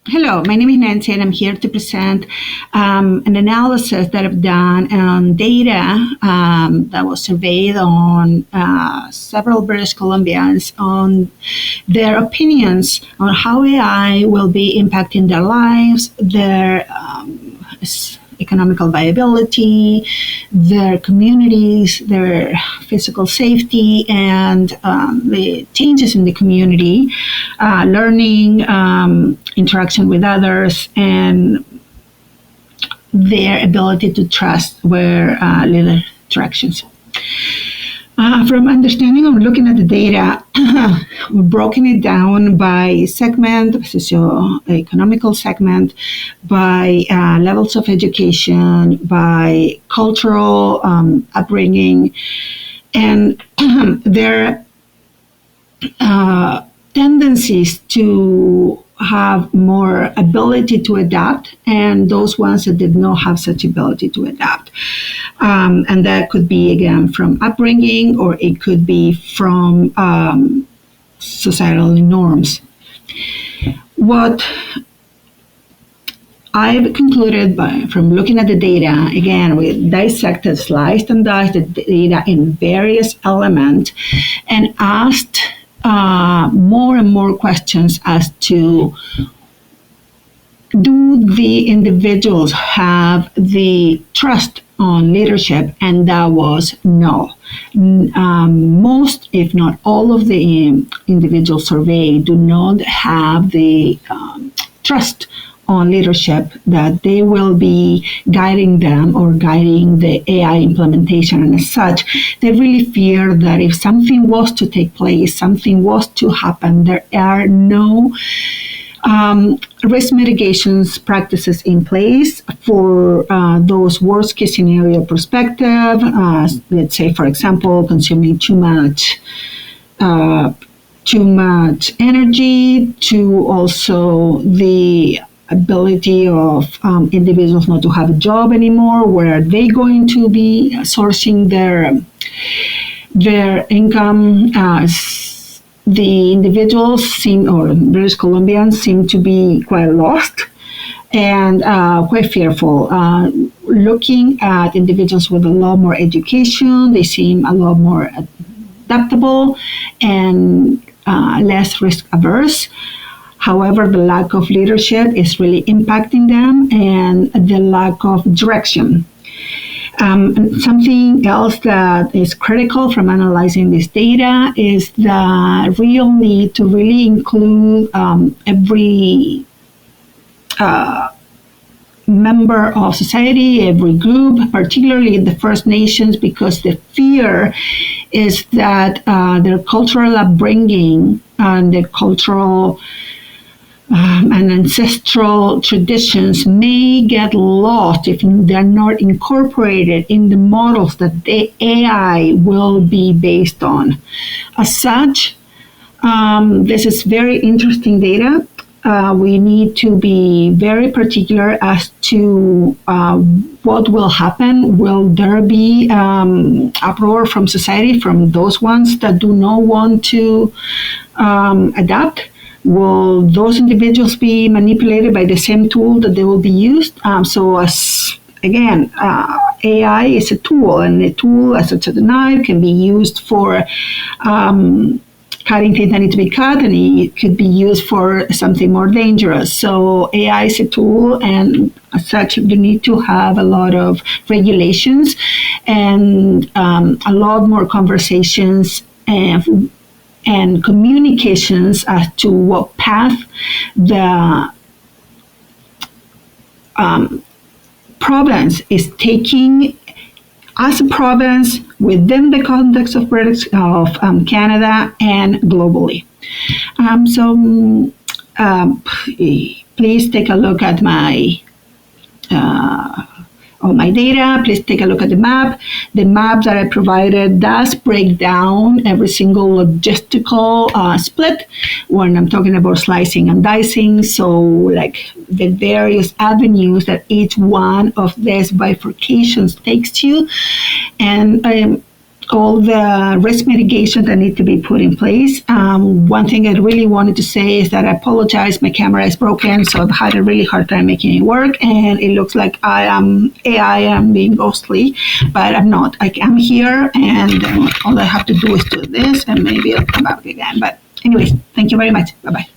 Hello, my name is Nancy, and I'm here to present an analysis that I've done on data that was surveyed on several British Columbians on their opinions on how AI will be impacting their lives, their economical viability, their communities, their physical safety, and the changes in the community, learning, interaction with others, and their ability to trust where little interactions. From understanding of looking at the data, we've broken it down by segment, socioeconomical segment, by levels of education, by cultural upbringing, and their tendencies to have more ability to adapt, and those ones that did not have such ability to adapt. And that could be, again, from upbringing, or it could be from societal norms. What I've concluded from looking at the data, again, we dissected, sliced and diced the data in various elements, and asked more and more questions as to, do the individuals have the trust on leadership? And that was no. Most, if not all, of the individuals surveyed do not have the trust on leadership that they will be guiding them or guiding the AI implementation. And as such, they really fear that if something was to take place, something was to happen, there are no risk mitigations practices in place for those worst case scenario perspective. Let's say, for example, consuming too much energy, to also the ability of individuals not to have a job anymore. Where are they going to be sourcing their income? The individuals or British Columbians seem to be quite lost and quite fearful. Looking at individuals with a lot more education, they seem a lot more adaptable and less risk averse. However, the lack of leadership is really impacting them, and the lack of direction. Something else that is critical from analyzing this data is the real need to really include every member of society, every group, particularly the First Nations, because the fear is that their cultural upbringing and their cultural and ancestral traditions may get lost if they're not incorporated in the models that the AI will be based on. As such, this is very interesting data. We need to be very particular as to what will happen. Will there be uproar from society, from those ones that do not want to adapt? Will those individuals be manipulated by the same tool that they will be used? AI is a tool, and a tool, as such as a knife, can be used for cutting things that need to be cut, and it could be used for something more dangerous. So AI is a tool, and as such, you need to have a lot of regulations and a lot more conversations and communications as to what path the province is taking as a province within the context of Canada and globally. Please take a look at my data. Please take a look at the map. The map that I provided does break down every single logistical split when I'm talking about slicing and dicing. So, like the various avenues that each one of these bifurcations takes you. And all the risk mitigation that need to be put in place. One thing I really wanted to say is that I apologize. My camera is broken, so I've had a really hard time making it work, and it looks like I am being ghostly, but I'm not. I'm here, and all I have to do is do this, and maybe I'll come back again. But anyways, thank you very much. Bye-bye.